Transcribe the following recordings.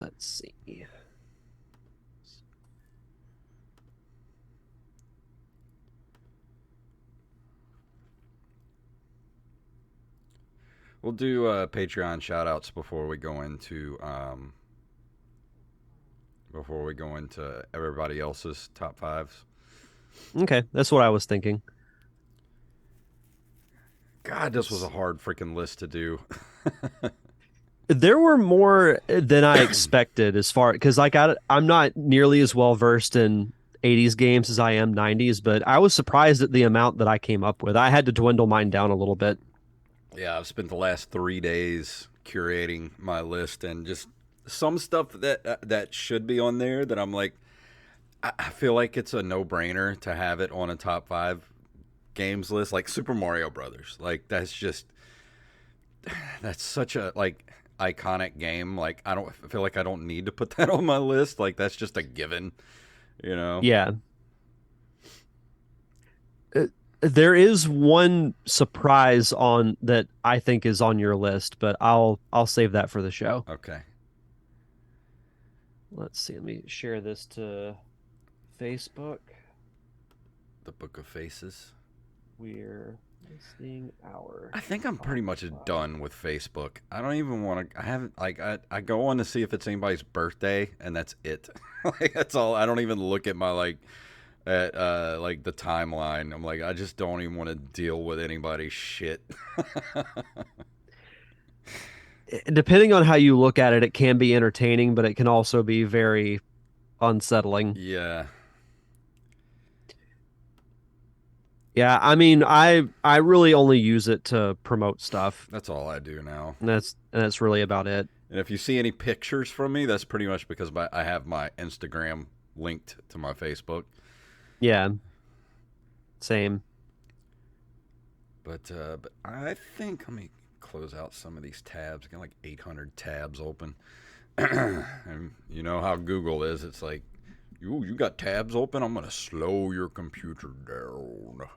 Let's see. We'll do Patreon shout outs before we go into everybody else's top fives. Okay, that's what I was thinking. God, this was a Let's hard freaking list to do. There were more than I expected as far because I'm not nearly as well versed in 80s games as I am 90s, but I was surprised at the amount that I came up with. I had to dwindle mine down a little bit. Yeah, I've spent the last 3 days curating my list and just some stuff that should be on there that I'm like, I feel like it's a no brainer to have it on a top five games list, like Super Mario Brothers. Like that's such a like iconic game. Like I feel like I don't need to put that on my list. Like that's just a given, you know. Yeah. Uh, There is one surprise on that I think is on your list, but I'll save that for the show. Okay. Let's see. Let me share this to Facebook. The Book of Faces. We're listing our I think I'm top pretty much five. done with Facebook. I don't even want to. I haven't like I go on to see if it's anybody's birthday, and that's it. Like that's all. I don't even look at my like the timeline. I'm like I just don't even want to deal with anybody's shit. Depending on how you look at it, it can be entertaining, but it can also be very unsettling. Yeah, Yeah, I mean, I really only use it to promote stuff. that's all I do now. And that's really about it. And if you see any pictures from me, that's pretty much because I have my Instagram linked to my Facebook. Yeah, same. But I think let me close out some of these tabs. I got like 800 tabs open. And you know how Google is. It's like, you got tabs open. I'm gonna slow your computer down.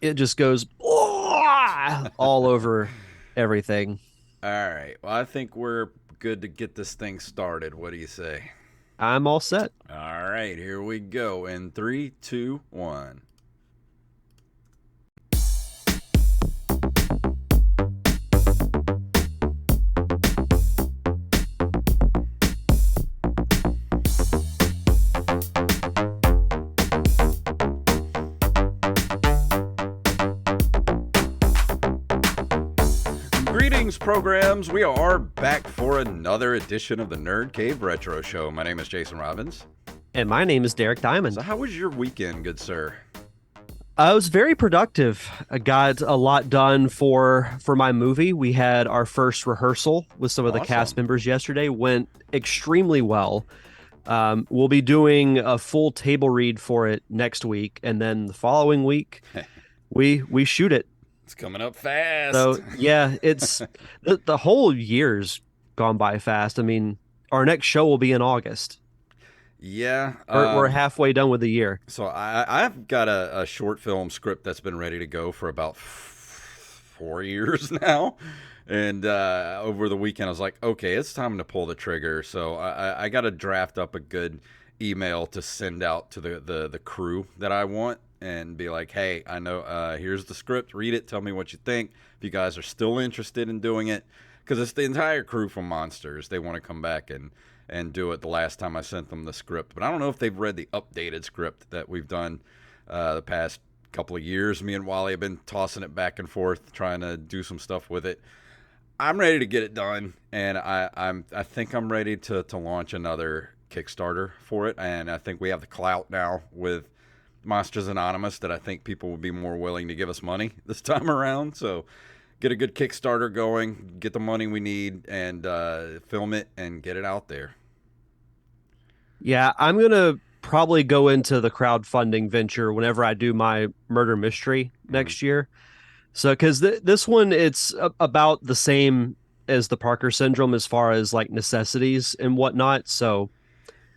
It just goes all over everything. All right. Well, I think we're good to get this thing started. What do you say? I'm all set. All right, here we go. In three, two, one. Greetings, programs. We are back for another edition of the Nerd Cave Retro Show. My name is Jason Robbins. And my name is Derek So, Diamond. how was your weekend, good sir? I was very productive. I got a lot done for my movie. We had our first rehearsal with some of the cast Awesome. members yesterday. Went extremely well. We'll be doing a full table read for it next week, and then the following week we shoot it. It's coming up fast. So yeah, it's the whole year's gone by fast. I mean, our next show will be in August. Yeah. We're halfway done with the year. So I've got a short film script that's been ready to go for about 4 years now. And over the weekend, I was like, okay, it's time to pull the trigger. So I got to draft up a good email to send out to the crew that I want and be like, hey, I know, here's the script. Read it. Tell me what you think. If you guys are still interested in doing it, because it's the entire crew from Monsters. They want to come back and do it. The last time I sent them the script, but I don't know if they've read the updated script that we've done the past couple of years. Me and Wally have been tossing it back and forth, trying to do some stuff with it. I'm ready to get it done, and I think I'm ready to launch another Kickstarter for it, and I think we have the clout now with Monsters Anonymous that I think people would be more willing to give us money this time around. So get a good Kickstarter going, get the money we need, and film it and get it out there. Yeah, I'm gonna probably go into the crowdfunding venture whenever I do my murder mystery Mm-hmm. next year. So, because this one, it's about the same as the Parker syndrome as far as like necessities and whatnot. So,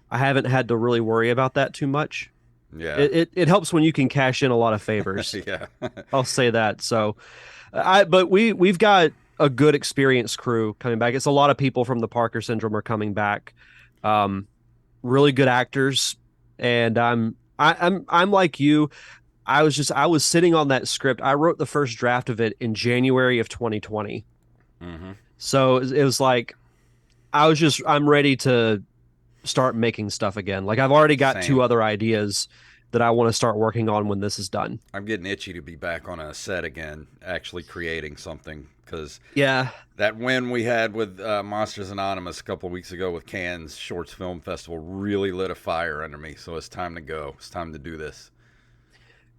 I haven't had to really worry about that too much. Yeah, It helps when you can cash in a lot of favors. yeah. I'll say that. So, but we've got a good experienced crew coming back. It's a lot of people from the Parker syndrome are coming back. Um, really good actors, and I'm like you. I was sitting on that script. I wrote the first draft of it in January of 2020. Mm-hmm. So it was like I'm ready to start making stuff again. Like I've already got two Same. other ideas that I want to start working on when this is done. I'm getting itchy to be back on a set again, actually creating something. Because Yeah. that win we had with Monsters Anonymous a couple of weeks ago with Cannes Shorts Film Festival really lit a fire under me. So it's time to go. It's time to do this.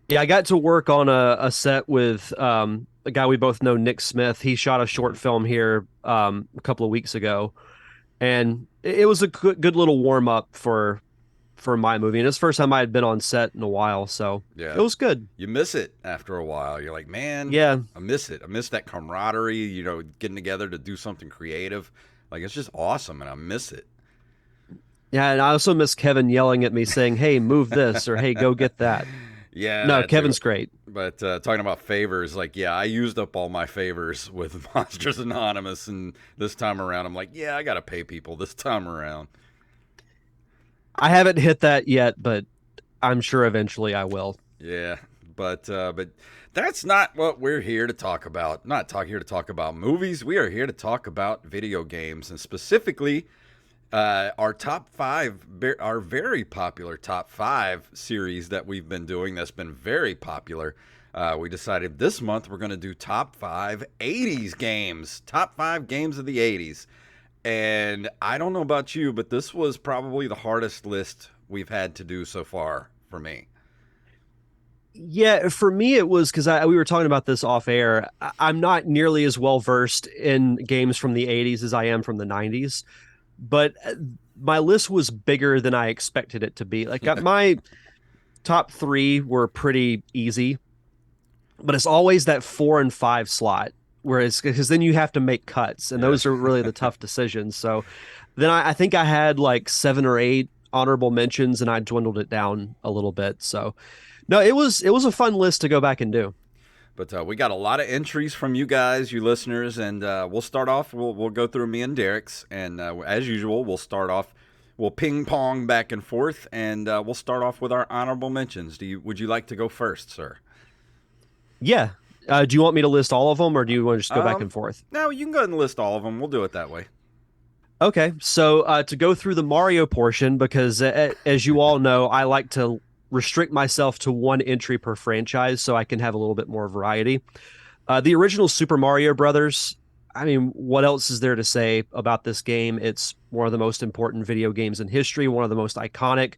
Yeah, I got to work on a set with a guy we both know, Nick Smith. He shot a Mm-hmm. short film here a couple of weeks ago, and it was a good little warm up for my movie. And it's the first time I had been on set in a while, so it Yeah. was good. You miss it after a while. You're like, man, Yeah, I miss it. I miss that camaraderie, getting together to do something creative. Like, it's just awesome, and I miss it. yeah, and I also miss Kevin yelling at me saying, "Hey, move this," or "Hey, go get that." Yeah, No, that too. Kevin's great. But talking about favors, like, yeah, I used up all my favors with Monsters Anonymous, and this time around, I'm like, yeah, I got to pay people this time around. I haven't hit that yet, but I'm sure eventually I will. Yeah, but that's not what we're here to talk about. Not talk here to talk about movies. We are here to talk about video games, and specifically our top five, our very popular top five series that we've been doing. That's been very popular. We decided this month we're going to do top five '80s games, top five games of the '80s. And I don't know about you, but this was probably the hardest list we've had to do so far for me. Yeah, for me it was because we were talking about this off air. I'm not nearly as well versed in games from the 80s as I am from the 90s, but my list was bigger than I expected it to be. Like my top three were pretty easy, but it's always that 4 and 5 slot. Whereas, because then you have to make cuts, and Yeah. those are really the tough decisions. So then I think I had like 7 or 8 honorable mentions, and I dwindled it down a little bit. So no, it was a fun list to go back and do. But we got a lot of entries from you guys, you listeners, and we'll start off. We'll go through me and Derek's, and as usual, we'll start off. We'll ping pong back and forth, and we'll start off with our honorable mentions. Would you like to go first, sir? Yeah. Do you want me to list all of them, or do you want to just go back and forth? No, you can go ahead and list all of them. We'll do it that way. Okay, so to go through the Mario portion, because as you all know, I like to restrict myself to one entry per franchise so I can have a little bit more variety. The original Super Mario Brothers. I mean, what else is there to say about this game? It's one of the most important video games in history, one of the most iconic.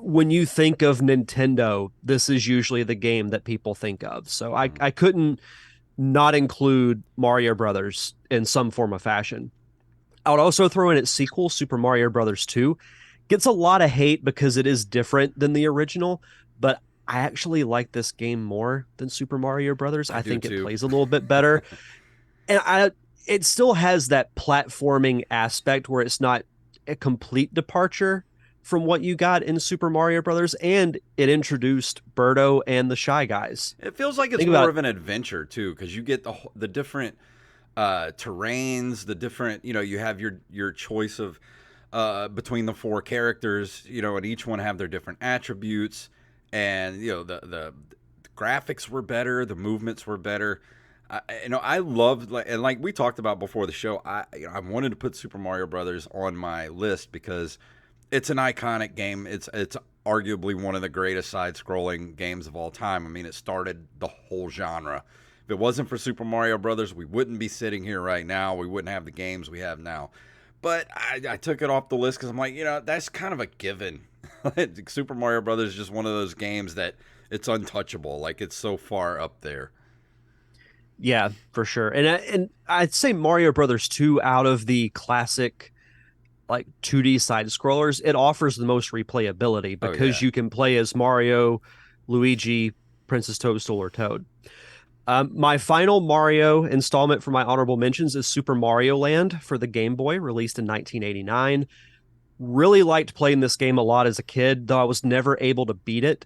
When you think of Nintendo, this is usually the game that people think of. So Mhm. I couldn't not include Mario Brothers in some form of fashion. I would also throw in its sequel, Super Mario Brothers 2. Gets a lot of hate because it is different than the original, but I actually like this game more than Super Mario Brothers. I I do think it too. plays a little bit better. And it still has that platforming aspect where it's not a complete departure from what you got in Super Mario Brothers, and it introduced Birdo and the Shy Guys. It feels like it's Think about more it. of an adventure too, because you get the different terrains, the different. You have your choice of between the four characters. And each one have their different attributes, and the graphics were better, the movements were better. I loved, and like we talked about before the show. I wanted to put Super Mario Brothers on my list because it's an iconic game. It's arguably one of the greatest side-scrolling games of all time. I mean, it started the whole genre. If it wasn't for Super Mario Brothers, we wouldn't be sitting here right now. We wouldn't have the games we have now. But I took it off the list because I'm like, that's kind of a given. Super Mario Brothers is just one of those games that it's untouchable. Like, it's so far up there. Yeah, for sure. And I'd say Mario Brothers 2, out of the classic like 2D side scrollers, it offers the most replayability Oh because yeah. you can play as Mario, Luigi, Princess Toadstool, or Toad. My final Mario installment for my honorable mentions is Super Mario Land for the Game Boy, released in 1989. Really liked playing this game a lot as a kid, though I was never able to beat it.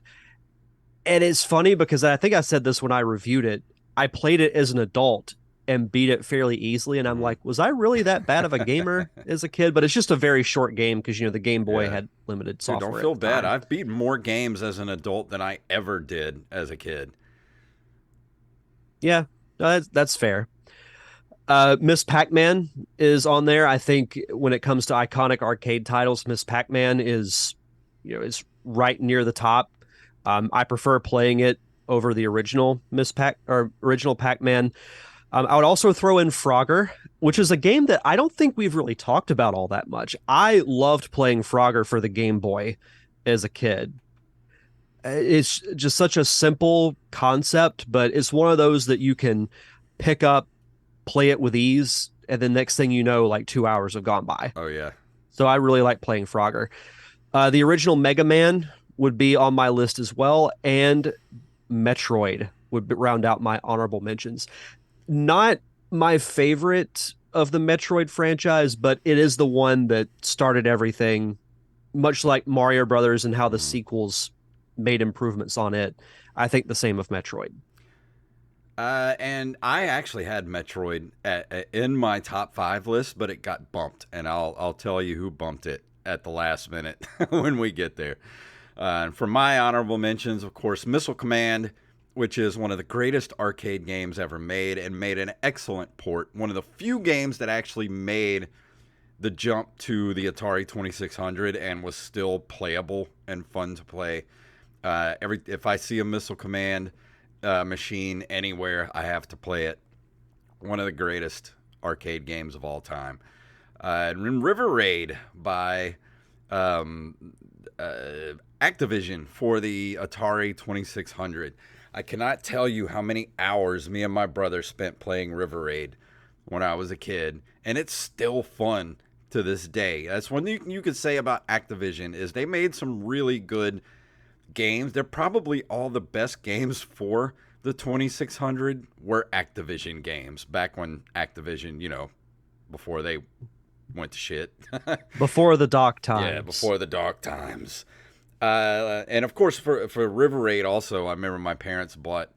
And it's funny because I think I said this when I reviewed it. I played it as an adult, and beat it fairly easily. And I'm Mhm. like, was I really that bad of a gamer as a kid? But it's just a very short game because, the Game Boy Yeah. had limited Dude, don't software at feel the bad. time. I've beat more games as an adult than I ever did as a kid. Yeah, that's fair. Miss Pac-Man is on there. I think when it comes to iconic arcade titles, Miss Pac-Man is right near the top. I prefer playing it over the original Miss Pac or original Pac-Man. I would also throw in Frogger, which is a game that I don't think we've really talked about all that much. I loved playing Frogger for the Game Boy as a kid. It's just such a simple concept, but it's one of those that you can pick up, play it with ease, and then next thing you know, like 2 hours have gone by. Oh yeah. So I really like playing Frogger. The original Mega Man would be on my list as well, and Metroid would round out my honorable mentions. Not my favorite of the Metroid franchise, but it is the one that started everything, much like Mario Brothers and how the Mhm. sequels made improvements on it. I think the same of Metroid. And I actually had Metroid in my top 5 list, but it got bumped, and I'll tell you who bumped it at the last minute when we get there. And for my honorable mentions, of course, Missile Command, which is one of the greatest arcade games ever made and made an excellent port. One of the few games that actually made the jump to the Atari 2600 and was still playable and fun to play. If I see a Missile Command machine anywhere, I have to play it. One of the greatest arcade games of all time. And River Raid by um, Activision for the Atari 2600. I cannot tell you how many hours me and my brother spent playing River Raid when I was a kid, and it's still fun to this day. That's one thing you could say about Activision is they made some really good games. They're probably all the best games for the 2600 were Activision games back when Activision, before they went to shit. Before the Doc Yeah, times. before the dark times. And of course, for River Raid, also, I remember my parents bought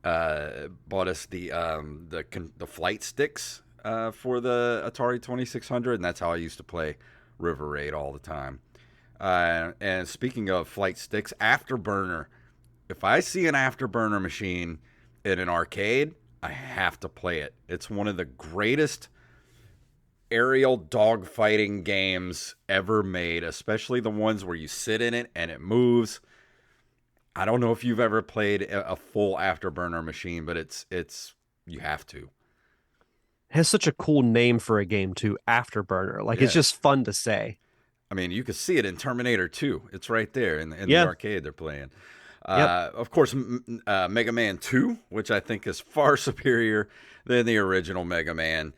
us the flight sticks for the Atari 2600, and that's how I used to play River Raid all the time. And speaking of flight sticks, Afterburner. If I see an Afterburner machine in an arcade, I have to play it. It's one of the greatest aerial dogfighting games ever made, especially the ones where you sit in it and it moves. I don't know if you've ever played a full Afterburner machine, but it's you have to. It has such a cool name for a game too, Afterburner. Like it's Yeah. just fun to say. I mean, you could see it in Terminator 2. It's right there in the Yeah. arcade they're playing. Yep. Of course, Mega Man 2, which I think is far superior than the original Mega Man.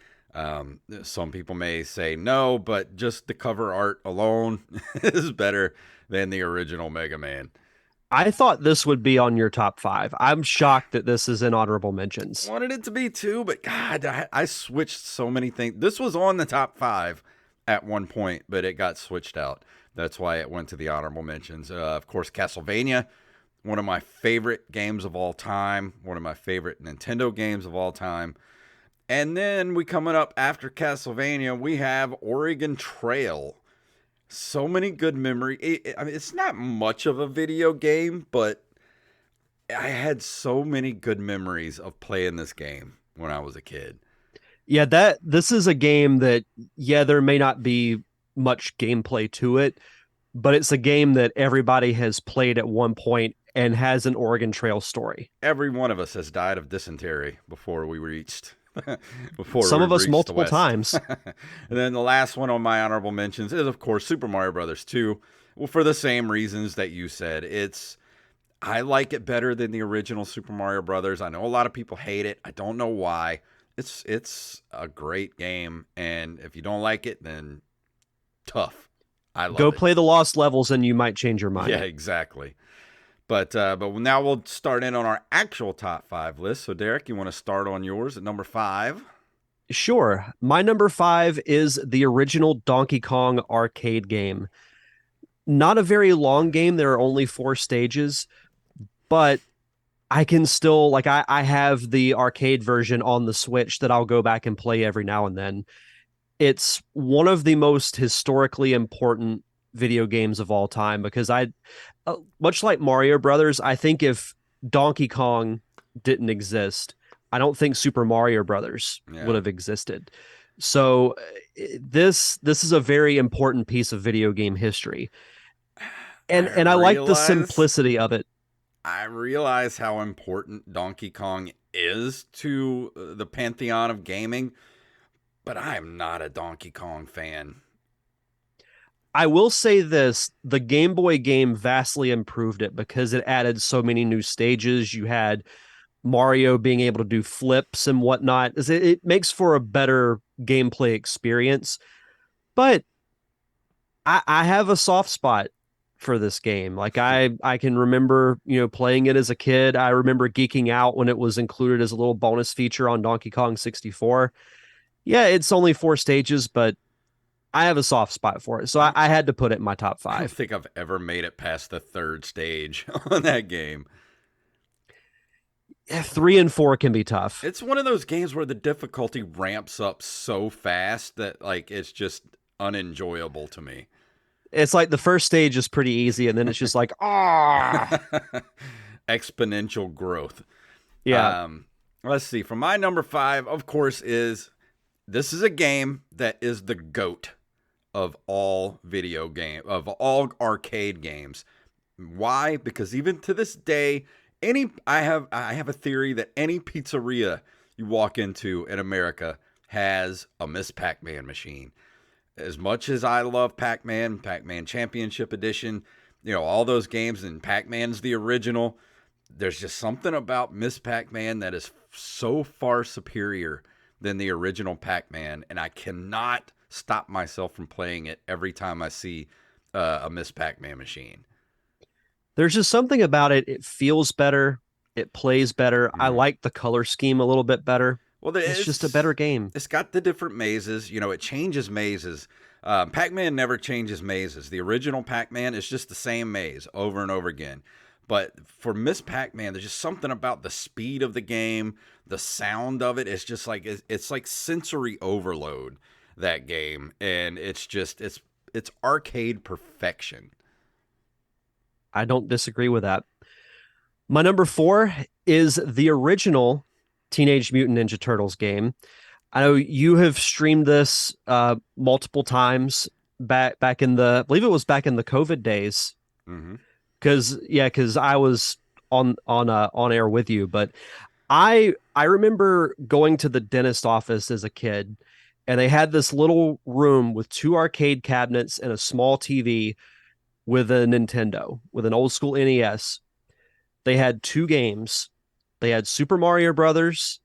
Some people may say no, but just the cover art alone is better than the original Mega Man. I thought this would be on your top five. I'm shocked that this is in honorable mentions. Wanted it to be 2, but God, I switched so many things. This was on the top 5 at one point, but it got switched out. That's why it went to the honorable mentions. Of course, Castlevania, one of my favorite games of all time, one of my favorite Nintendo games of all time. And then we coming up after Castlevania, we have Oregon Trail. So many good memory. I mean, it's not much of a video game, but I had so many good memories of playing this game when I was a kid. Yeah, this is a game that, yeah, there may not be much gameplay to it, but it's a game that everybody has played at one point and has an Oregon Trail story. Every one of us has died of dysentery before we reached before Some we of us reached the multiple West. times. And then the last one on my honorable mentions is, of course, Super Mario Brothers 2. Well, for the same reasons that you said, I like it better than the original Super Mario Brothers. I know a lot of people hate it. I don't know why. It's a great game, and if you don't like it, then tough. I Go love it. play the Lost Levels and you might change your mind. Yeah, exactly. But now we'll start in on our actual top 5 list. So Derek, you want to start on yours at number 5? Sure. My number five is the original Donkey Kong arcade game. Not a very long game. There are only four stages, but I can still like I have the arcade version on the Switch that I'll go back and play every now and then. It's one of the most historically important video games of all time because much like Mario Brothers, I think if Donkey Kong didn't exist, I don't think Super Mario Brothers would Yeah. have existed. So this is a very important piece of video game history. I And I like the realize simplicity of it. I realize how important Donkey Kong is to the pantheon of gaming, but I am not a Donkey Kong fan. I will say this, the Game Boy game vastly improved it because it added so many new stages. You had Mario being able to do flips and whatnot. It makes for a better gameplay experience. But I have a soft spot for this game. Like I can remember, playing it as a kid. I remember geeking out when it was included as a little bonus feature on Donkey Kong 64. Yeah, it's only 4 stages, but I have a soft spot for it. So I, I had to put it in my top I don't five. think I've ever made it past the third stage on that game. Yeah, 3 and 4 can be tough. It's one of those games where the difficulty ramps up so fast that like it's just unenjoyable to me. It's like the first stage is pretty easy, and then it's just like, ah, Exponential growth. yeah. Um, let's see. For my number five, of course, is this is a game that is the GOAT of all of all arcade games. Why? Because even to this day, I have a theory that any pizzeria you walk into in America has a Miss Pac-Man machine. As much as I love Pac-Man, Pac-Man Championship Edition, all those games, and Pac-Man's the original, there's just something about Miss Pac-Man that is so far superior than the original Pac-Man, and I cannot stop myself from playing it every time I see a Miss Pac-Man machine. There's just something about it. It feels better. It plays better. I Mhm. like the color scheme a little bit better. Well, It's just a better game. it's got the different mazes. It changes mazes. Pac-Man never changes mazes. The original Pac-Man is just the same maze over and over again. But for Miss Pac-Man, there's just something about the speed of the game, the sound of it. It's just like it's like sensory overload, that game, and it's arcade perfection. I don't disagree with that. My number 4 is the original Teenage Mutant Ninja Turtles game. I know you have streamed this multiple times back in the, I believe it was back in the COVID days. Hmm. Because I was on air with you, but I remember going to the dentist office as a kid, and they had this little room with 2 arcade cabinets and a small TV with a Nintendo, with an old school NES. They had 2 games. They had Super Mario Brothers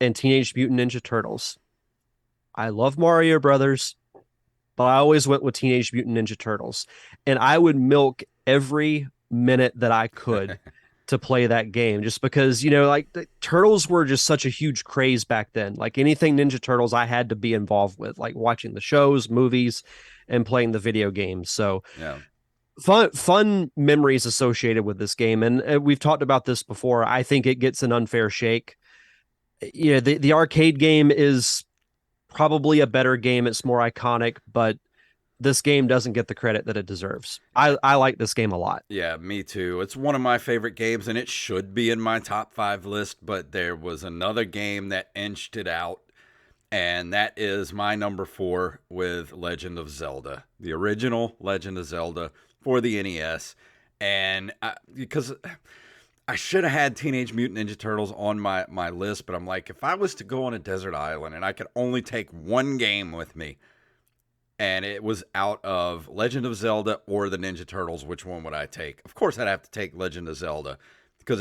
and Teenage Mutant Ninja Turtles. I love Mario Brothers, but I always went with Teenage Mutant Ninja Turtles. And I would milk every minute that I could to play that game just because, like the Turtles were just such a huge craze back then. Like anything Ninja Turtles, I had to be involved with, like watching the shows, movies, and playing the video games. So Yeah. fun memories associated with this game. And we've talked about this before. I think it gets an unfair shake. The arcade game is probably a better game. It's more iconic, but this game doesn't get the credit that it deserves. I like this game a lot. Yeah, me too. It's one of my favorite games, and it should be in my top five list, but there was another game that inched it out, and that is my number four with Legend of Zelda, the original Legend of Zelda for the NES. Because I should have had Teenage Mutant Ninja Turtles on my list, but I'm like, if I was to go on a desert island and I could only take one game with me, and it was out of Legend of Zelda or the Ninja Turtles, which one would I take? Of course, I'd have to take Legend of Zelda because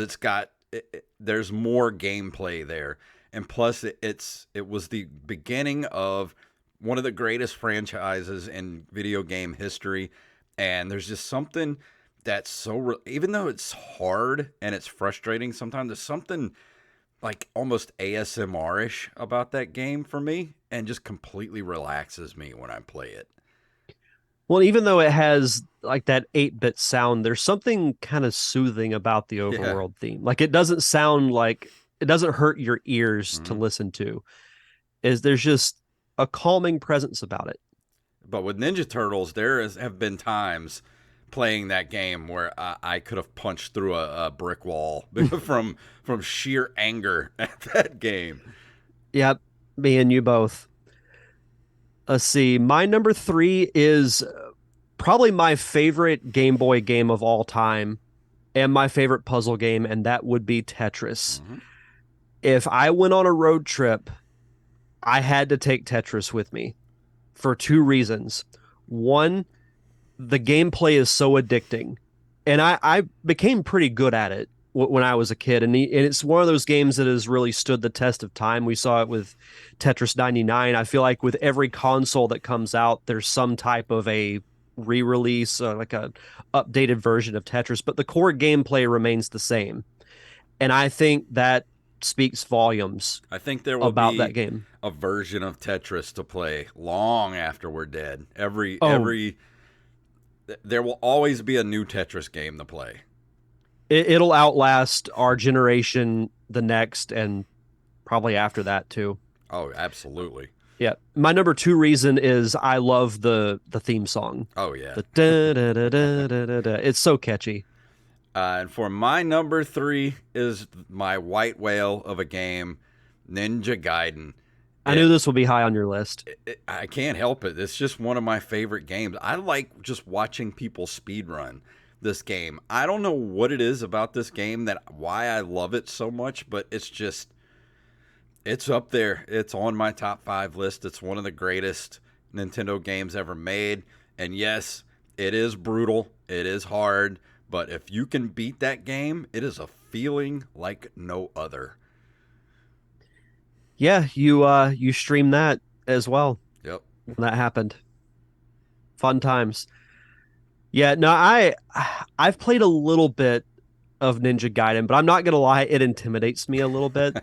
there's more gameplay there, and plus it was the beginning of one of the greatest franchises in video game history, and there's just something that's even though it's hard and it's frustrating sometimes, there's something like almost ASMR-ish about that game for me, and just completely relaxes me when I play it. Well, even though it has like that 8-bit sound, there's something kind of soothing about the Yeah. overworld theme. Like it doesn't sound like it doesn't hurt your ears to Hmm. listen to. Is there's just a calming presence about it. But with Ninja Turtles, have been times playing that game where I could have punched through a brick wall from sheer anger at that game. Yep, me and you both. Let's see. My number three is probably my favorite Game Boy game of all time and my favorite puzzle game, and that would be Tetris. Hmm. If I went on a road trip, I had to take Tetris with me for two reasons. One, the gameplay is so addicting, and I became pretty good at it when I was a kid, and it's one of those games that has really stood the test of time. We saw it with Tetris 99. I feel like with every console that comes out, there's some type of a re-release, like a updated version of Tetris, but the core gameplay remains the same, and I think that speaks volumes I think there will about that be game. a version of Tetris to play long after we're dead. Oh, There will always be a new Tetris game to play. it'll outlast our generation, the next, and probably after that too. Oh, absolutely. Yeah, my number two reason is I love the theme song. Oh yeah. The da da da da da da da. It's so catchy. And for my number three is my white whale of a game, Ninja Gaiden. I knew It, this would be high on your list. I can't help it. It's just one of my favorite games. I like just watching people speedrun this game. I don't know what it is about this game that why I love it so much, but it's up there. It's on my top 5 list. It's one of the greatest Nintendo games ever made. And yes, it is brutal. It is hard. But if you can beat that game, it is a feeling like no other. Yeah, you streamed that as well Yep. when that happened. Fun times. Yeah, no, I've played a little bit of Ninja Gaiden, but I'm not gonna lie, it intimidates me a little bit.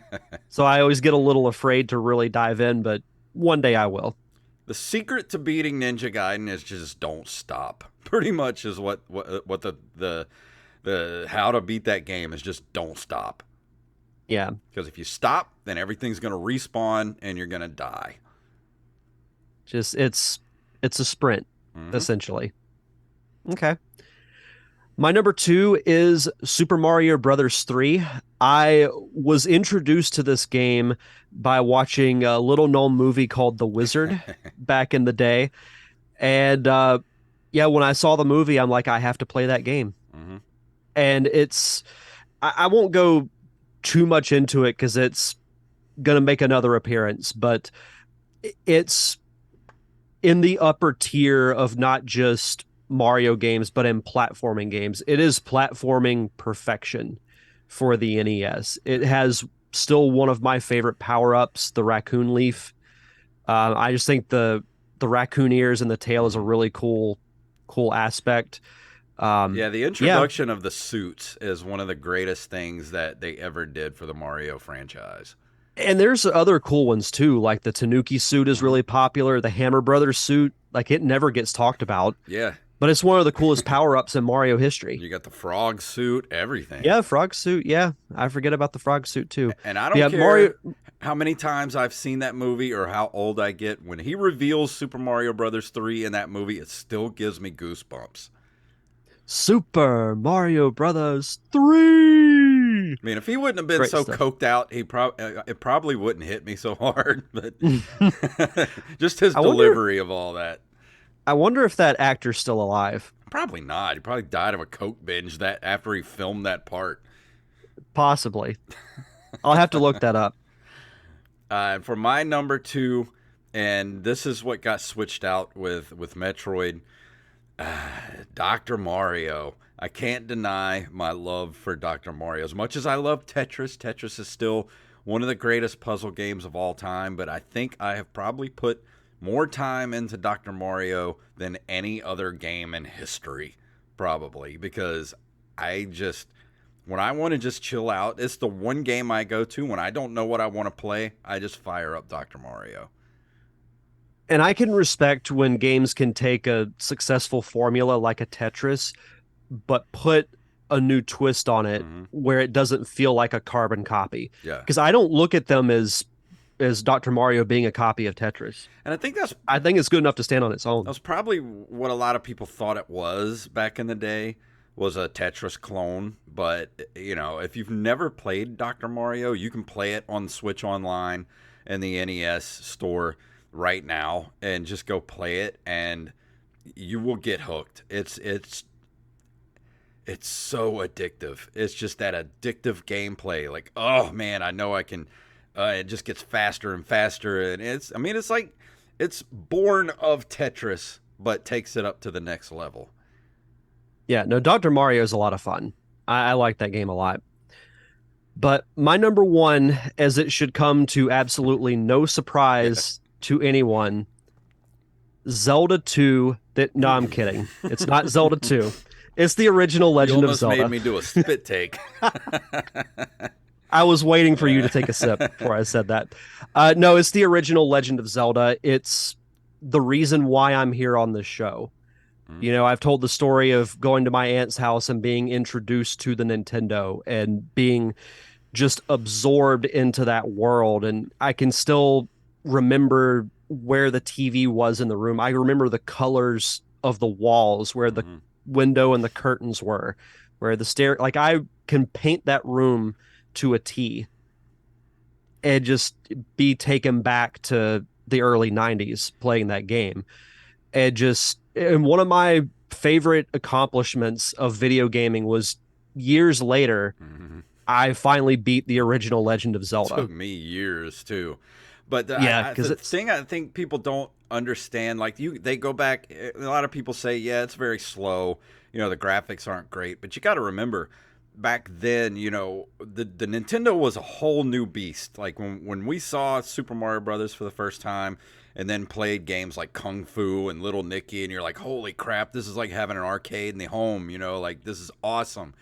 So I always get a little afraid to really dive in, but one day I will. The secret to beating Ninja Gaiden is just don't stop. Pretty much is what the how to beat that game is just don't stop. Yeah, Because if you stop, then everything's going to respawn and you're going to die. just it's a sprint Hmm. essentially. Okay. My number two is Super Mario Brothers 3. I was introduced to this game by watching a little known movie called The Wizard back in the day. And yeah, when I saw the movie, I'm like, I have to play that game. Hmm. And I won't go too much into it because it's going to make another appearance, but it's in the upper tier of not just Mario games, but in platforming games. It is platforming perfection for the NES. It has still one of my favorite power ups, the raccoon leaf. I just think the raccoon ears and the tail is a Hmm. really cool aspect. Yeah, the Yeah, introduction of the suits is one of the greatest things that they ever did for the Mario franchise. and there's other cool ones too. Like the Tanuki suit is Hmm. really popular. The Hammer Brothers suit, like it never gets talked about, Yeah, but it's one of the coolest power ups in Mario history. you got the frog suit, everything. Yeah, frog suit. Yeah, I forget about the frog suit too. And I But don't yeah, care Mario how many times I've seen that movie or how old I get. When he reveals Super Mario Brothers 3 in that movie, it still gives me goosebumps. Super Mario Brothers 3. I mean, if he wouldn't have been Great so stuff. coked out, it probably wouldn't hit me so hard. But just his I wonder delivery of all that, I wonder if that actor's still alive. probably not. He probably died of a coke binge that after he filmed that part. Possibly. I'll have to look that up. And for my number two, and this is what got switched out with Metroid, Dr. Mario. I can't deny my love for Dr. Mario. As much as I love Tetris, Tetris is still one of the greatest puzzle games of all time, but I think I have probably put more time into Dr. Mario than any other game in history, probably, because I just when I want to just chill out, it's the one game I go to when I don't know what I want to play. I just fire up Dr. Mario. And I can respect when games can take a successful formula like a Tetris, but put a new twist on it Hmm. where it doesn't feel like a carbon copy. Yeah. Because I don't look at them as Dr. Mario being a copy of Tetris. And I think that's I think it's good enough to stand on its that own. was probably what a lot of people thought it was back in the day, was a Tetris clone. But if you've never played Dr. Mario, you can play it on Switch Online and the NES store right now, and just go play it, and you will get hooked. It's so addictive. It's just that addictive gameplay. Like, oh man, I know I can. It just gets faster and faster, and it's like it's born of Tetris, but takes it up to the next level. Yeah, no, Dr. Mario is a lot of fun. I like that game a lot. But my number one, as it should come to absolutely no Yeah. surprise to anyone, Zelda 2. No, I'm kidding. It's not Zelda 2. It's the original You Legend of almost made Zelda. me do a spit take. I was waiting for you to take a sip before I said that. No, it's the original Legend of Zelda. It's the reason why I'm here on this show. Mhm. You know, I've told the story of going to my aunt's house and being introduced to the Nintendo and being just absorbed into that world. And I can still remember where the TV was in the room. I remember the colors of the walls, where the Mhm. window and the curtains were, where the stair, like I can paint that room to a T and just be taken back to the early 90s playing that game. And one of my favorite accomplishments of video gaming was years later, Mhm. I finally beat the original Legend of Zelda. Took me years too, but Yeah, because the it's thing I think people don't understand, like they go back. A lot of people say, yeah, it's very slow. The graphics aren't great, but you got to remember, back then, the Nintendo was a whole new beast. Like when we saw Super Mario Brothers for the first time, and then played games like Kung Fu and Little Nicky, and you're like, holy crap, this is like having an arcade in the home. Like this is awesome.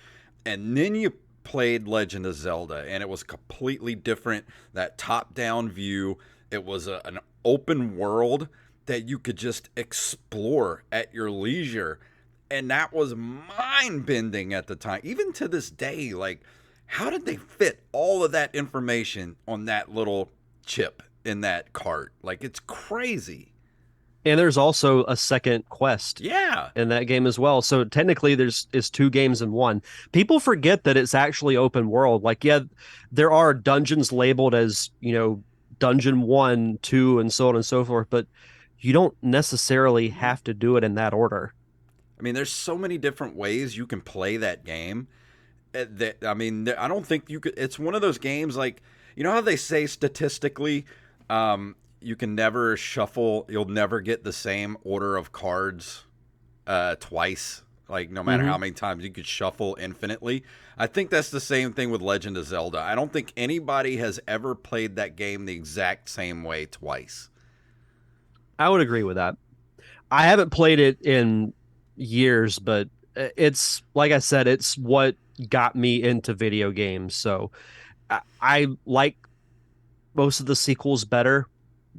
And then you played Legend of Zelda, and it was completely different. That top-down view, it was an open world that you could just explore at your leisure, and that was mind-bending at the time. Even to this day, like, how did they fit all of that information on that little chip in that cart? Like, it's crazy. and there's also a second quest Yeah. in that game as well. So technically there's is two games in one. People forget that it's actually open world. Like, yeah, there are dungeons labeled as, dungeon 1, 2 and so on and so forth, but you don't necessarily have to do it in that order. I mean, there's so many different ways you can play that game. That I mean, I don't think you could. It's one of those games like, how they say statistically, you can never shuffle. You'll never get the same order of cards twice. Like no matter how Mhm. many times you could shuffle infinitely. I think that's the same thing with Legend of Zelda. I don't think anybody has ever played that game the exact same way twice. I would agree with that. I haven't played it in years, but it's like I said, it's what got me into video games. So I like most of the sequels better,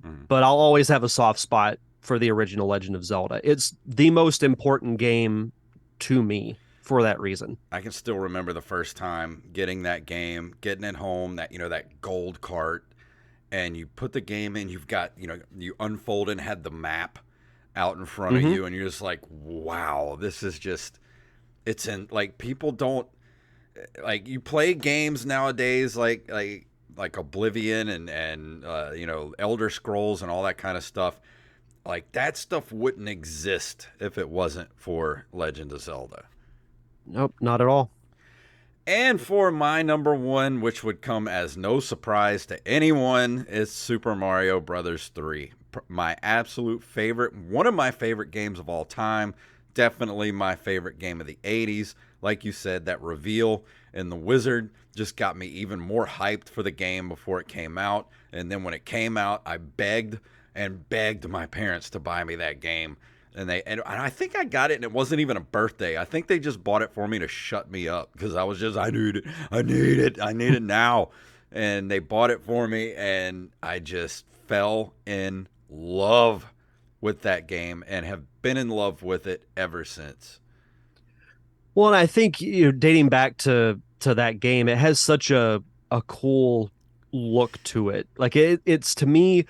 Mhm. but I'll always have a soft spot for the original Legend of Zelda. It's the most important game to me for that reason. I can still remember the first time getting that game, getting it home, that gold cart, and you put the game in. You've got you unfold and had the map out in front of Hmm. you, and you're just like, wow, this is just it's in like people don't like you play games nowadays like Oblivion and Elder Scrolls and all that kind of stuff. Like that stuff wouldn't exist if it wasn't for Legend of Zelda. Nope, not at all. And for my number one, which would come as no surprise to anyone, is Super Mario Brothers 3. My absolute favorite, one of my favorite games of all time. Definitely my favorite game of the 80s. Like you said, that reveal in the wizard just got me even more hyped for the game before it came out. And then when it came out, I begged and begged my parents to buy me that game. And I think I got it, and it wasn't even a birthday. I think they just bought it for me to shut me up because I need it, I need it now. And they bought it for me, and I just fell in love with that game and have been in love with it ever since. Well, and I think dating back to that game, it has such a cool look to it. Like it's to me,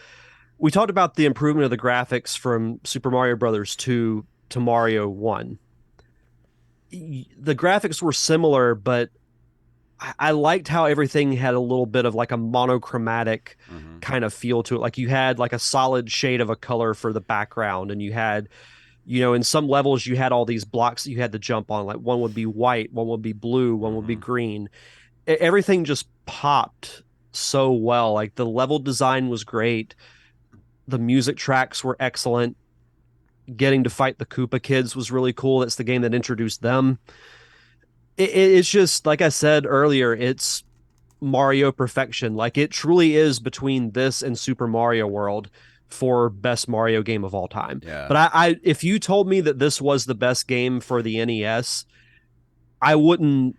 we talked about the improvement of the graphics from Super Mario Brothers 2 to Mario 1. The graphics were similar, but I liked how everything had a little bit of like a monochromatic Mm-hmm. kind of feel to it. Like you had like a solid shade of a color for the background, and you had, in some levels you had all these blocks that you had to jump on. Like one would be white, one would be blue, one would be Mm-hmm. green. Everything just popped so well. Like the level design was great. The music tracks were excellent. Getting to fight the Koopa Kids was really cool. That's the game that introduced them. It's just like I said earlier, it's Mario perfection. Like it truly is between this and Super Mario World for best Mario game of all time. Yeah. But if you told me that this was the best game for the NES, I wouldn't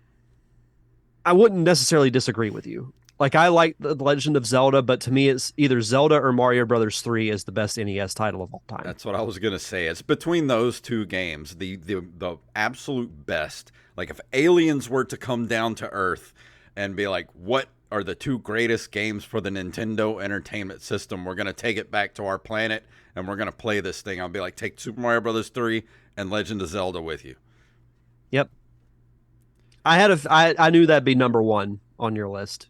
I wouldn't necessarily disagree with you. Like I like the Legend of Zelda, but to me it's either Zelda or Mario Brothers 3 is the best NES title of all time. That's what I was gonna say. It's between those two games, the absolute best. Like if aliens were to come down to Earth and be like, "What are the two greatest games for the Nintendo Entertainment System? We're gonna take it back to our planet and we're gonna play this thing." I'll be like, "Take Super Mario Brothers 3 and Legend of Zelda with you." Yep. I knew that'd be number 1 on your list.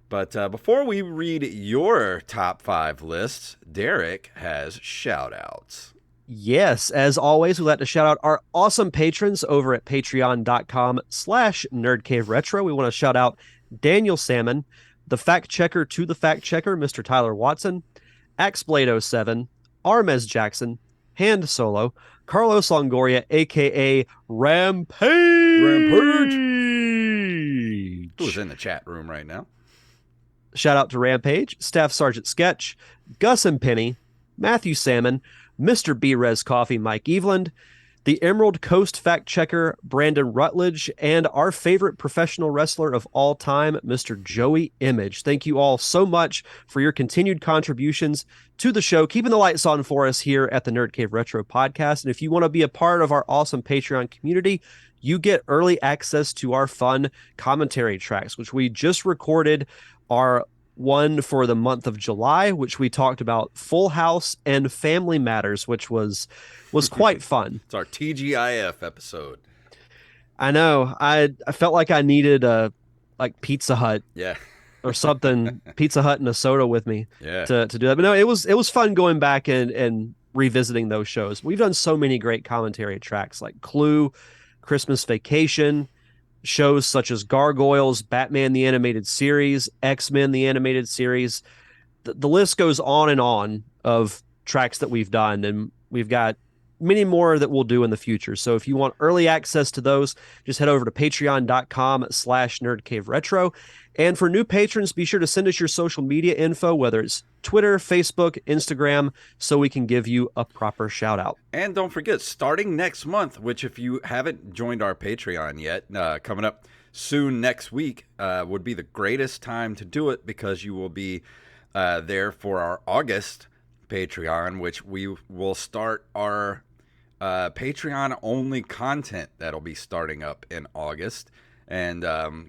But before we read your top 5 lists, Derek has shout outs. Yes, as always, we'd like to shout out our awesome patrons over at patreon.com/nerdcaveretro. We want to shout out Daniel Salmon, the fact checker to the fact checker, Mr. Tyler Watson, Axblade07, Armez Jackson, Hand Solo, Carlos Longoria, aka Rampage. Who's in the chat room right now? Shout out to Rampage, Staff Sergeant Sketch, Gus and Penny, Matthew Salmon, Mr. B Res Coffee, Mike Eveland, the Emerald Coast fact checker, Brandon Rutledge, and our favorite professional wrestler of all time, Mr. Joey Image. Thank you all so much for your continued contributions to the show, keeping the lights on for us here at the Nerd Cave Retro Podcast. And if you want to be a part of our awesome Patreon community, you get early access to our fun commentary tracks, which we just recorded our one for the month of July, which we talked about Full House and Family Matters, which was quite fun. It's our TGIF episode. I know. I felt like I needed a Pizza Hut, yeah, or something, Pizza Hut and a soda with me, yeah, to do that. But no, it was fun going back and revisiting those shows. We've done so many great commentary tracks like Clue, Christmas Vacation, shows such as Gargoyles, Batman the Animated Series, X-Men the Animated Series. The list goes on of tracks that we've done, and we've got many more that we'll do in the future. So if you want early access to those, just head over to patreon.com/nerdcaveretro. And for new patrons, be sure to send us your social media info, whether it's Twitter, Facebook, Instagram, so we can give you a proper shout out. And don't forget, starting next month, which if you haven't joined our Patreon yet, coming up soon next week, would be the greatest time to do it, because you will be there for our August Patreon, which we will start our Patreon only content that'll be starting up in August. And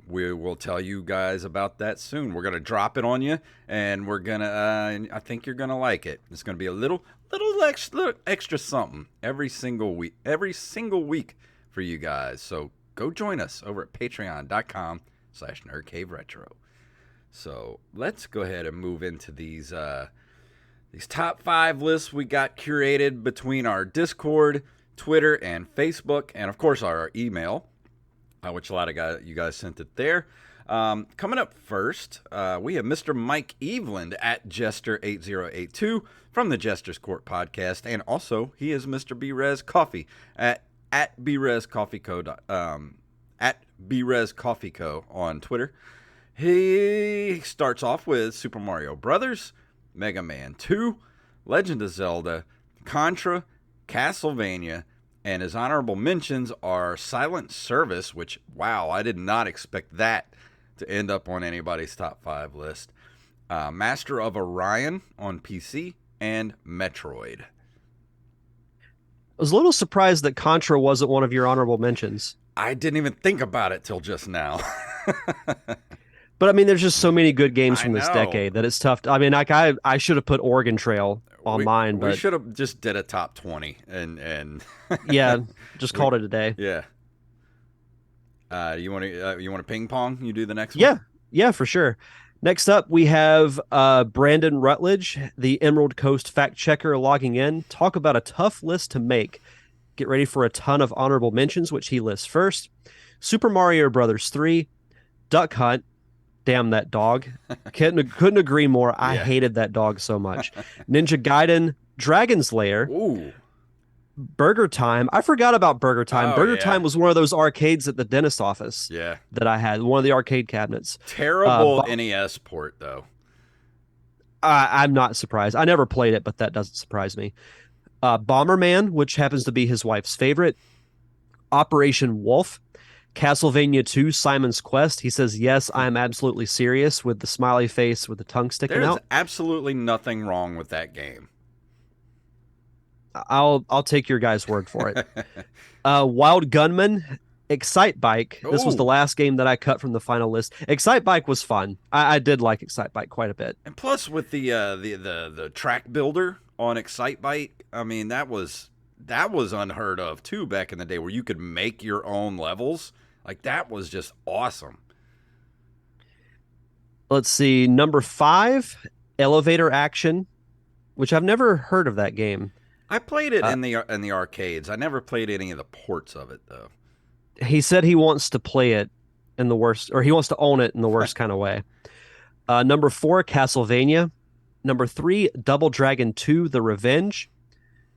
we will tell you guys about that soon. We're gonna drop it on you, and we're gonna. I think you're gonna like it. It's gonna be a little extra something every single week for you guys. So go join us over at patreon.com/nerdcaveretro. So let's go ahead and move into these top 5 lists we got curated between our Discord, Twitter, and Facebook, and of course our email. Which a lot of you guys sent it there. Coming up first, we have Mr. Mike Eveland at Jester8082 from the Jester's Court podcast, and also he is Mr. B-Res Coffee at B-Res Coffee Co. At B-Res Coffee Co. on Twitter. He starts off with Super Mario Brothers, Mega Man 2, Legend of Zelda, Contra, Castlevania, and his honorable mentions are Silent Service, which, wow, I did not expect that to end up on anybody's top 5 list. Master of Orion on PC, and Metroid. was a little surprised that Contra wasn't one of your honorable mentions. I didn't even think about it till just now. But I mean, there's just so many good games I from this know. decade that it's tough. I mean, like I should have put Oregon Trail on We mine, we but should have just did a top 20 and yeah, just we called it a day. yeah. You want to ping pong? You do the next one. Yeah, yeah, for sure. Next up, we have Brandon Rutledge, the Emerald Coast fact checker, logging in. Talk about a tough list to make. Get ready for a ton of honorable mentions, which he lists first. Super Mario Brothers 3, Duck Hunt. Damn that dog. Couldn't agree more. I Yeah. hated that dog so much. Ninja Gaiden, Dragon's Lair, Ooh. Burger Time. I forgot about Burger Time. Oh Burger yeah. Time was one of those arcades at the dentist office Yeah. that I had, one of the arcade cabinets. Terrible NES port though. I'm not surprised. I never played it, but that doesn't surprise me. Bomberman, which happens to be his wife's favorite. Operation Wolf. Castlevania 2, Simon's Quest. He says, yes, I'm absolutely serious with the smiley face with the tongue sticking There's out. absolutely nothing wrong with that game. I'll take your guys' word for it. Wild Gunman, Excite Bike. This was the Ooh. last game that I cut from the final list. Excite Bike was fun. I did like Excite Bike quite a bit. And plus with the track builder on Excitebike, I mean that was unheard of too back in the day where you could make your own levels. Like that was just awesome. Let's see. Number 5, Elevator Action, which I've never heard of that game. I played it Uh, in the arcades. I never played any of the ports of it though. he said he wants to play it in the worst, or he wants to own it in the worst kind of way. Number 4, Castlevania. Number 3, Double Dragon 2, The Revenge.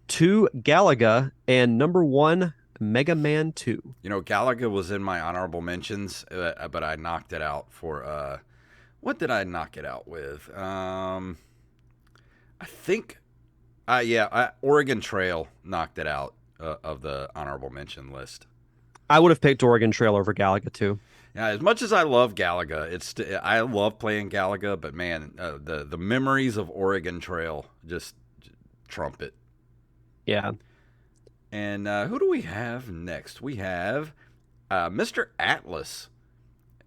2, Galaga. And number 1, Mega Man 2. You know, Galaga was in my honorable mentions, but I knocked it out for what did I knock it out with? I think Oregon Trail knocked it out of the honorable mention list. I would have picked Oregon Trail over Galaga too. Yeah, as much as I love Galaga, I love playing Galaga, but man, the memories of Oregon Trail just trump it. Yeah. And who do we have next? We have Mr. Atlas.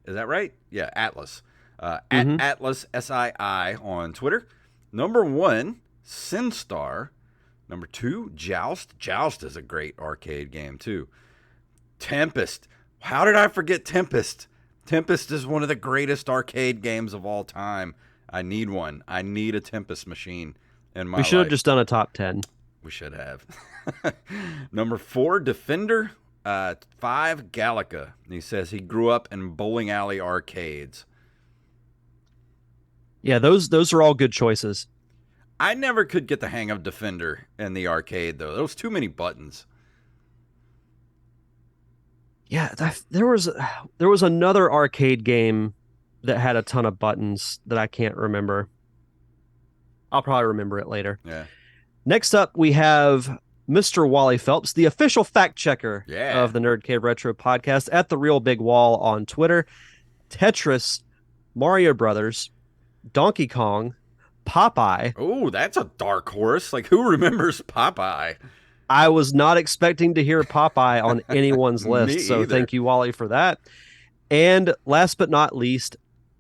Is that right? Yeah, Atlas. At Mm-hmm. Atlas SII on Twitter. Number 1, SinStar. Number 2, Joust. Joust is a great arcade game too. Tempest. How did I forget Tempest? Tempest is one of the greatest arcade games of all time. I need one. I need a Tempest machine in my We should have life. just done a top 10. We should have. Number 4, Defender. 5, Galaga. He says he grew up in bowling alley arcades. Yeah, those are all good choices. I never could get the hang of Defender in the arcade, though. There was too many buttons. Yeah, there was another arcade game that had a ton of buttons that I can't remember. I'll probably remember it later. Yeah. Next up, we have Mr. Wally Phelps, the official fact checker Yeah. of the Nerd Cave Retro podcast at the Real Big Wall on Twitter. Tetris, Mario Brothers, Donkey Kong, Popeye. Oh, that's a dark horse. Like, who remembers Popeye? I was not expecting to hear Popeye on anyone's Me list, so either. thank you, Wally, for that. And last but not least,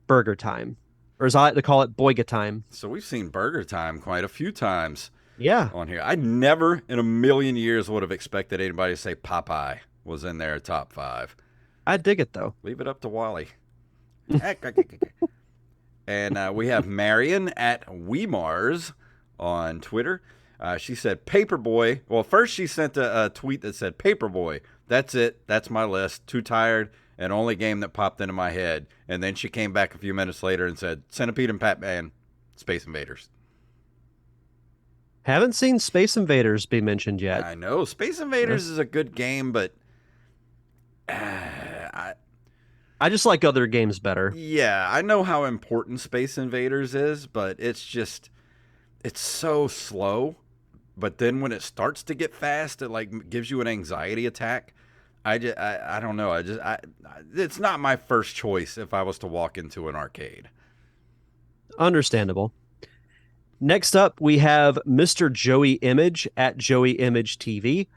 Burger Time, or as I like to call it, Boyga Time. So we've seen Burger Time quite a few times Yeah, on here. I never in a million years would have expected anybody to say Popeye was in their top 5. I dig it though. Leave it up to Wally. And we have Marion at Weemars on Twitter. She said Paperboy. Well, first she sent a tweet that said Paperboy. That's it. That's my list. Too tired. And only game that popped into my head. And then she came back a few minutes later and said Centipede and Batman, Space Invaders. Haven't seen Space Invaders be mentioned yet. I know Space Invaders is a good game, but I just like other games better. yeah, I know how important Space Invaders is, but it's so slow. But then when it starts to get fast, it like gives you an anxiety attack. I don't know. It's not my first choice if I was to walk into an arcade. Understandable. Next up, we have Mr. Joey Image at Joey Image TV.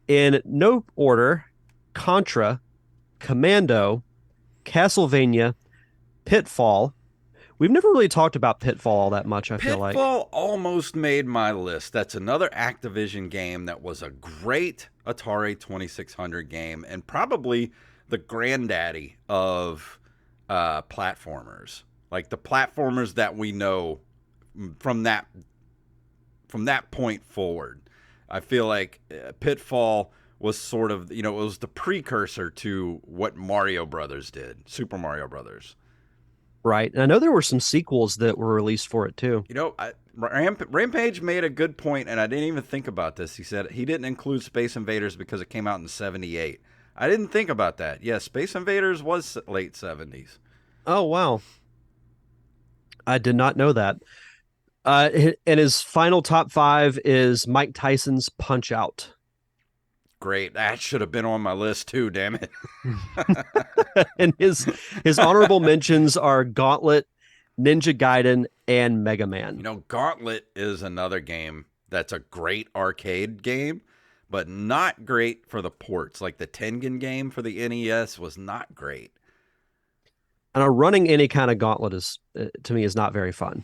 In no order, Contra, Commando, Castlevania, Pitfall. We've never really talked about Pitfall all that much, I feel like. Pitfall almost made my list. That's another Activision game that was a great Atari 2600 game and probably the granddaddy of platformers. Like the platformers that we know from that point forward. I feel like Pitfall was sort of, it was the precursor to what Mario Brothers did, Super Mario Brothers. Right. And I know there were some sequels that were released for it too. Rampage made a good point, and I didn't even think about this. He said he didn't include Space Invaders because it came out in '78. I didn't think about that. Yeah, Space Invaders was late '70s. Oh, wow. I did not know that. And his final top five is Mike Tyson's Punch Out. Great. That should have been on my list too, damn it. And his honorable mentions are Gauntlet, Ninja Gaiden, and Mega Man. Gauntlet is another game that's a great arcade game, but not great for the ports. Like the Tengen game for the NES was not great. And running any kind of Gauntlet is, to me, is not very fun.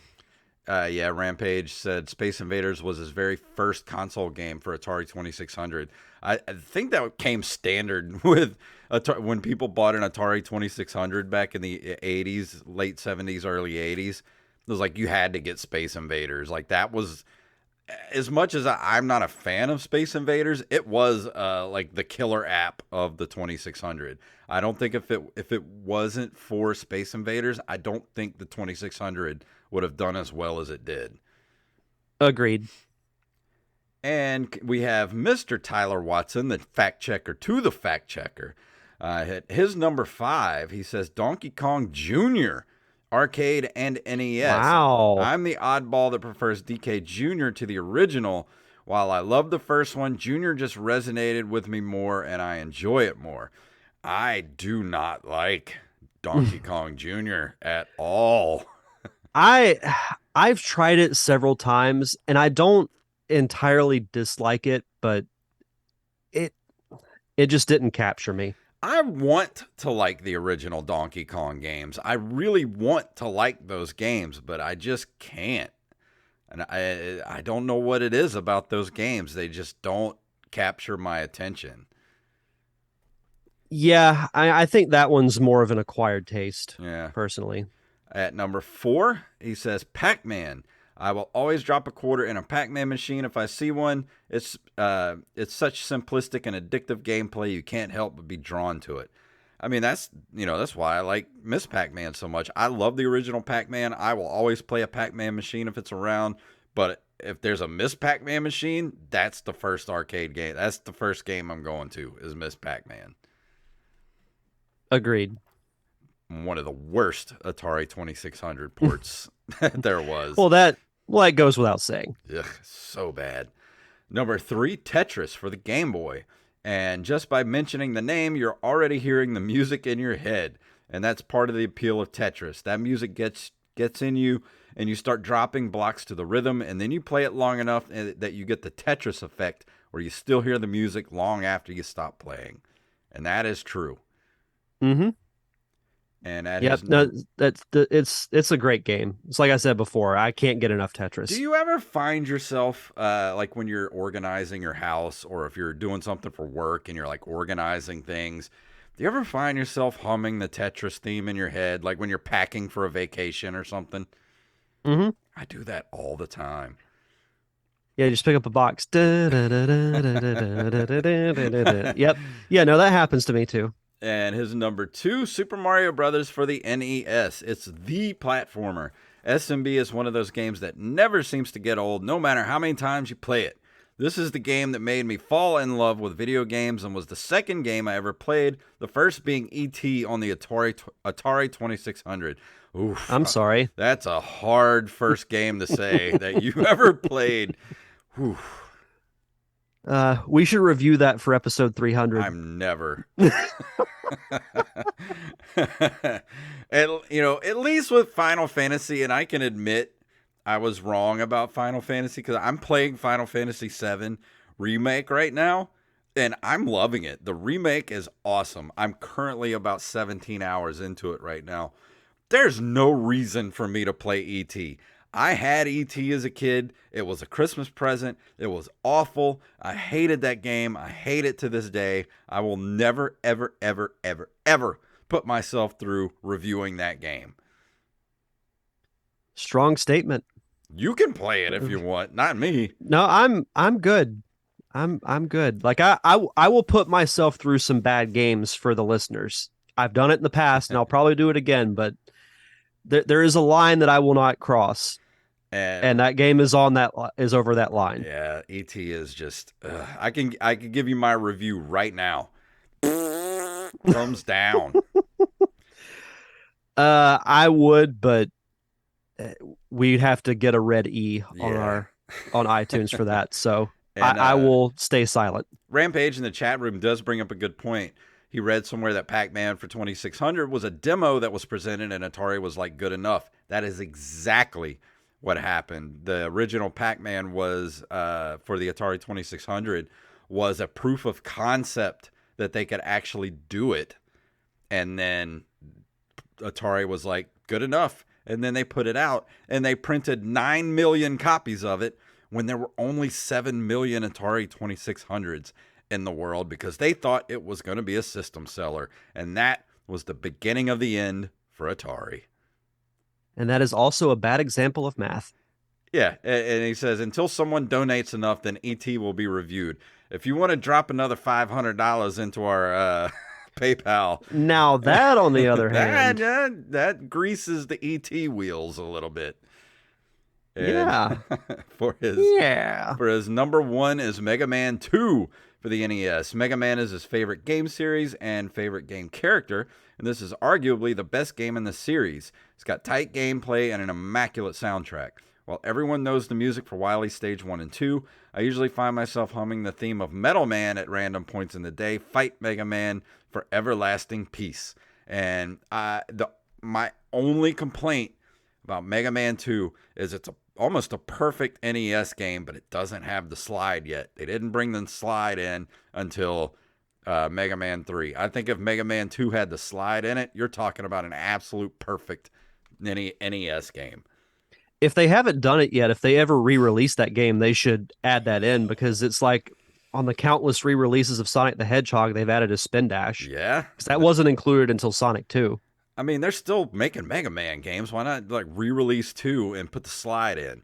Yeah, Rampage said Space Invaders was his very first console game for Atari 2600. I think that came standard with when people bought an Atari 2600 back in the 80s, late 70s, early 80s. It was like you had to get Space Invaders. Like that was, as much as I'm not a fan of Space Invaders, it was like the killer app of the 2600. I don't think if it wasn't for Space Invaders, I don't think the 2600 would have done as well as it did. Agreed. And we have Mr. Tyler Watson, the fact checker to the fact checker. His number 5, he says Donkey Kong Jr., arcade and NES. Wow. I'm the oddball that prefers DK Jr. to the original. While I love the first one, Jr. just resonated with me more and I enjoy it more. I do not like Donkey Kong Jr. at all. I've tried it several times and I don't entirely dislike it, but it just didn't capture me. I want to like the original Donkey Kong games. I really want to like those games, but I just can't. And I don't know what it is about those games. They just don't capture my attention. Yeah, I think that one's more of an acquired taste, personally. At number 4, he says Pac-Man. I will always drop a quarter in a Pac-Man machine if I see one. It's such simplistic and addictive gameplay, you can't help but be drawn to it. I mean, that's why I like Miss Pac-Man so much. I love the original Pac-Man. I will always play a Pac-Man machine if it's around. But if there's a Miss Pac-Man machine, that's the first arcade game. That's the first game I'm going to is Miss Pac-Man. Agreed. One of the worst Atari 2600 ports there was. Well, that goes without saying. Ugh, so bad. Number 3, Tetris for the Game Boy. And just by mentioning the name, you're already hearing the music in your head. And that's part of the appeal of Tetris. That music gets in you, and you start dropping blocks to the rhythm, and then you play it long enough that you get the Tetris effect, where you still hear the music long after you stop playing. And that is true. Mm-hmm. And at it's a great game. It's like I said before, I can't get enough Tetris. Do you ever find yourself like when you're organizing your house, or if you're doing something for work and you're like organizing things, do you ever find yourself humming the Tetris theme in your head, like when you're packing for a vacation or something? Mm-hmm. I do that all the time. Yeah, just pick up a box. Yep. Yeah, no, that happens to me too. And his number 2, Super Mario Brothers for the NES. It's the platformer. SMB is one of those games that never seems to get old, no matter how many times you play it. This is the game that made me fall in love with video games and was the second game I ever played, the first being E.T. on the Atari 2600. Oof, I'm sorry. That's a hard first game to say that you ever played. Oof. We should review that for episode 300. I'm never. At least with Final Fantasy, and I can admit I was wrong about Final Fantasy because I'm playing Final Fantasy VII Remake right now, and I'm loving it. The remake is awesome. I'm currently about 17 hours into it right now. There's no reason for me to play ET. I had ET as a kid. It was a Christmas present. It was awful. I hated that game. I hate it to this day. I will never, ever, ever, ever, ever put myself through reviewing that game. Strong statement. You can play it if you want, not me. No, I'm good. I'm good. Like I will put myself through some bad games for the listeners. I've done it in the past and I'll probably do it again, but there is a line that I will not cross. And that game is over that line. Yeah, ET is just I can give you my review right now. Thumbs down. I would, but we'd have to get a red E on iTunes for that. So and, I will stay silent. Rampage in the chat room does bring up a good point. He read somewhere that Pac-Man for 2600 was a demo that was presented and Atari was like, good enough. That is exactly what happened. The original Pac-Man was for the Atari 2600 was a proof of concept that they could actually do it. And then Atari was like, good enough. And then they put it out and they printed 9 million copies of it when there were only 7 million Atari 2600s in the world because they thought it was going to be a system seller. And that was the beginning of the end for Atari. And that is also a bad example of math. Yeah, and he says, until someone donates enough, then ET will be reviewed. If you want to drop another $500 into our PayPal. Now that, on the other hand. That greases the ET wheels a little bit. And yeah. For his number one is Mega Man 2 for the NES. Mega Man is his favorite game series and favorite game character, and this is arguably the best game in the series. It's got tight gameplay and an immaculate soundtrack. While everyone knows the music for Wily Stage 1 and 2, I usually find myself humming the theme of Metal Man at random points in the day. Fight Mega Man for everlasting peace. And my only complaint about Mega Man 2 is it's almost a perfect NES game, but it doesn't have the slide yet. They didn't bring the slide in until Mega Man 3. I think if Mega Man 2 had the slide in it, you're talking about an absolute perfect NES game. If they haven't done it yet, if they ever re-release that game, they should add that in because it's like on the countless re-releases of Sonic the Hedgehog, they've added a spin dash. Yeah. Because that wasn't included until Sonic 2. I mean, they're still making Mega Man games. Why not like re-release 2 and put the slide in?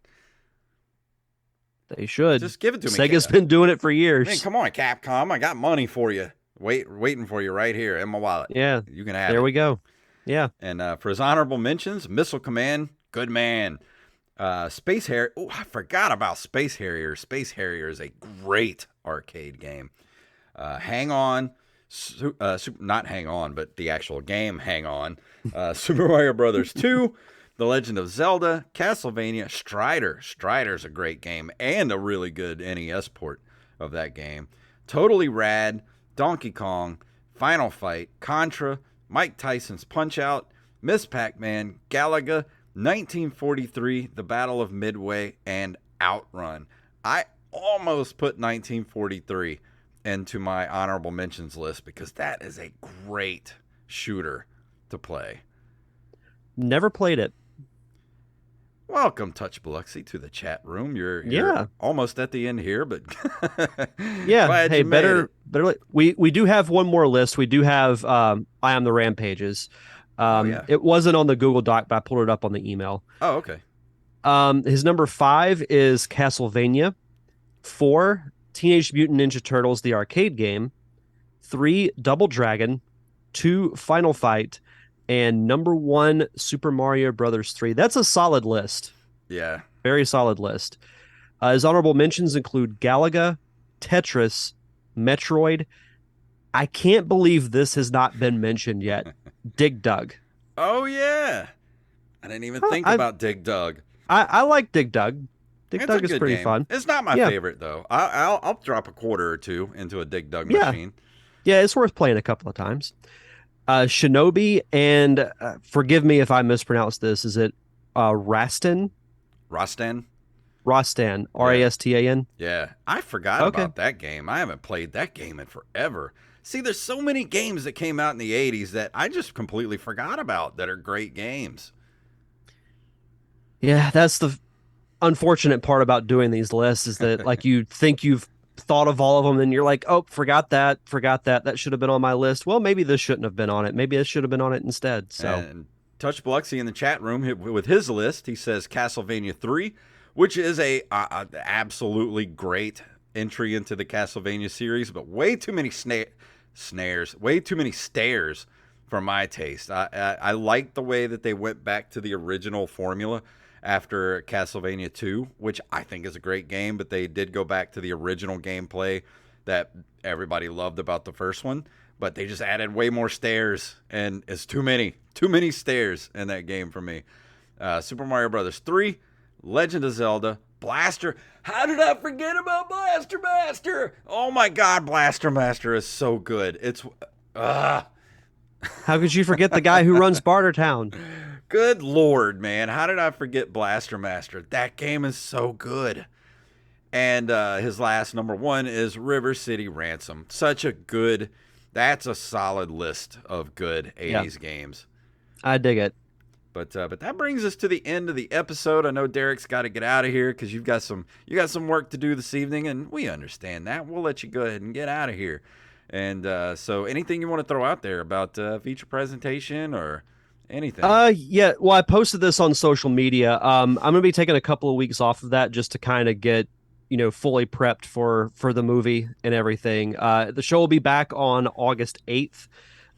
They should. Just give it to me. Sega's been doing it for years. I mean, come on, Capcom. I got money for you. Waiting for you right here in my wallet. Yeah. You can have it. There we go. Yeah. And for his honorable mentions, Missile Command, good man. Space Harrier. Oh, I forgot about Space Harrier. Space Harrier is a great arcade game. Hang On. Not Hang On, but the actual game Hang On. Super Mario Brothers 2. The Legend of Zelda, Castlevania, Strider. Strider's a great game and a really good NES port of that game. Totally Rad, Donkey Kong, Final Fight, Contra, Mike Tyson's Punch-Out, Miss Pac-Man, Galaga, 1943, The Battle of Midway, and Outrun. I almost put 1943 into my honorable mentions list because that is a great shooter to play. Never played it. Welcome, Touch Biloxi, to the chat room. You're almost at the end here, but yeah. Hey, better. We do have one more list. We do have I Am the Rampages. It wasn't on the Google Doc, but I pulled it up on the email. Oh, okay. His number 5 is Castlevania. 4, Teenage Mutant Ninja Turtles, the arcade game. 3, Double Dragon. 2, Final Fight. And number 1, Super Mario Brothers 3. That's a solid list. Yeah. Very solid list. His honorable mentions include Galaga, Tetris, Metroid. I can't believe this has not been mentioned yet. Dig Dug. Oh, yeah. I didn't even think about Dig Dug. I like Dig Dug. Dig Dug is pretty fun. It's not my favorite, though. I'll drop a quarter or two into a Dig Dug machine. Yeah, it's worth playing a couple of times. Shinobi and forgive me if I mispronounce this. Is it Rastin? Rastan. Rastan, Rastan. Yeah, I forgot Okay. about that game. I haven't played that game in forever. See, there's so many games that came out in the 80s that I just completely forgot about that are great games. Yeah, that's the unfortunate part about doing these lists is that like you think you've thought of all of them and you're like, oh, forgot that should have been on my list. Well, maybe this shouldn't have been on it. Maybe this should have been on it instead. So And Touch Biloxi in the chat room with his list, he says Castlevania 3, which is a absolutely great entry into the Castlevania series, but way too many snares, way too many stairs for my taste. I like the way that they went back to the original formula after Castlevania 2, which I think is a great game, but they did go back to the original gameplay that everybody loved about the first one, but they just added way more stairs, and it's too many stairs in that game for me. Super Mario Brothers 3, Legend of Zelda, Blaster. How did I forget about Blaster Master? Oh my God, Blaster Master is so good. It's how could you forget the guy who runs Bartertown? Good Lord, man. How did I forget Blaster Master? That game is so good. And his last number 1 is River City Ransom. That's a solid list of good 80s games. I dig it. But that brings us to the end of the episode. I know Derek's got to get out of here because you got some work to do this evening, and we understand that. We'll let you go ahead and get out of here. And so anything you want to throw out there about feature presentation or anything? Yeah. Well, I posted this on social media. I'm gonna be taking a couple of weeks off of that just to kind of get, fully prepped for the movie and everything. The show will be back on August 8th,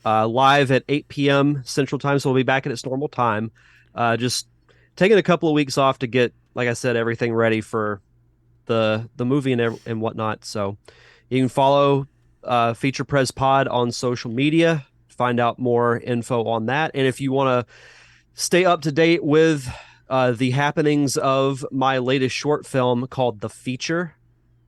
live at 8 p.m. Central Time. So we'll be back at its normal time. Just taking a couple of weeks off to get, like I said, everything ready for the movie and whatnot. So you can follow Feature Pres Pod on social media. Find out more info on that. And if you want to stay up to date with the happenings of my latest short film called The Feature,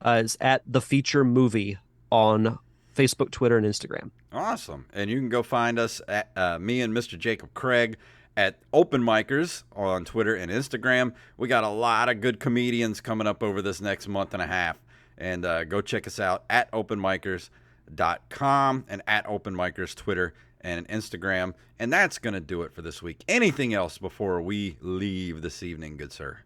it's at The Feature Movie on Facebook, Twitter, and Instagram. Awesome. And you can go find us at me and Mr. Jacob Craig at Open Micers on Twitter and Instagram. We got a lot of good comedians coming up over this next month and a half. And go check us out at openmicers.com and at Open Micers Twitter and Instagram. And that's going to do it for this week. Anything else before we leave this evening, good sir?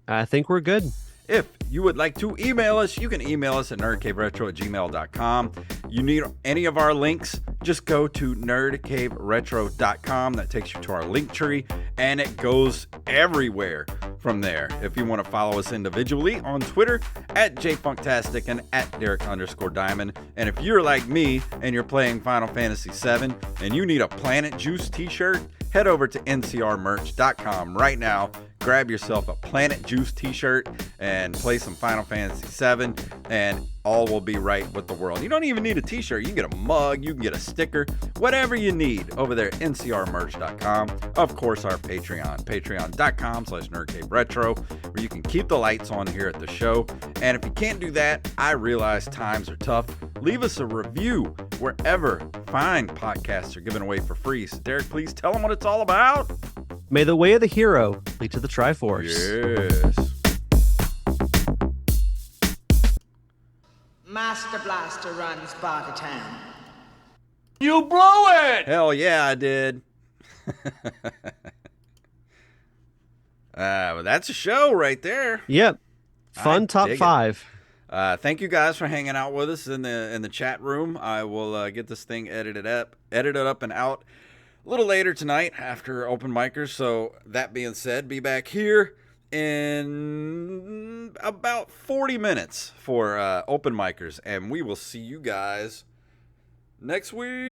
I think we're good. If you would like to email us, you can email us at nerdcaveretro@gmail.com. You need any of our links, just go to nerdcaveretro.com. That takes you to our link tree, and it goes everywhere from there. If you want to follow us individually on Twitter, at jfunktastic and at Derek_Diamond. And if you're like me and you're playing Final Fantasy VII and you need a Planet Juice t-shirt, head over to ncrmerch.com right now. Grab yourself a Planet Juice t-shirt and play some Final Fantasy VII, and all will be right with the world. You don't even need a t-shirt. You can get a mug, you can get a sticker, whatever you need over there at ncrmerch.com. Of course, our Patreon, patreon.com/nerdcaveretro, where you can keep the lights on here at the show. And if you can't do that, I realize times are tough. Leave us a review wherever fine podcasts are given away for free. So Derek, please tell them what it's all about. May the way of the hero lead to the Triforce. Yes. Master Blaster runs Bartertown. You blew it! Hell yeah, I did. Well, that's a show right there. Yep. Fun I top dig it. 5. Thank you guys for hanging out with us in the chat room. I will get this thing edited up and out a little later tonight after Open Micers. So that being said, be back here in about 40 minutes for Open Micers, and we will see you guys next week.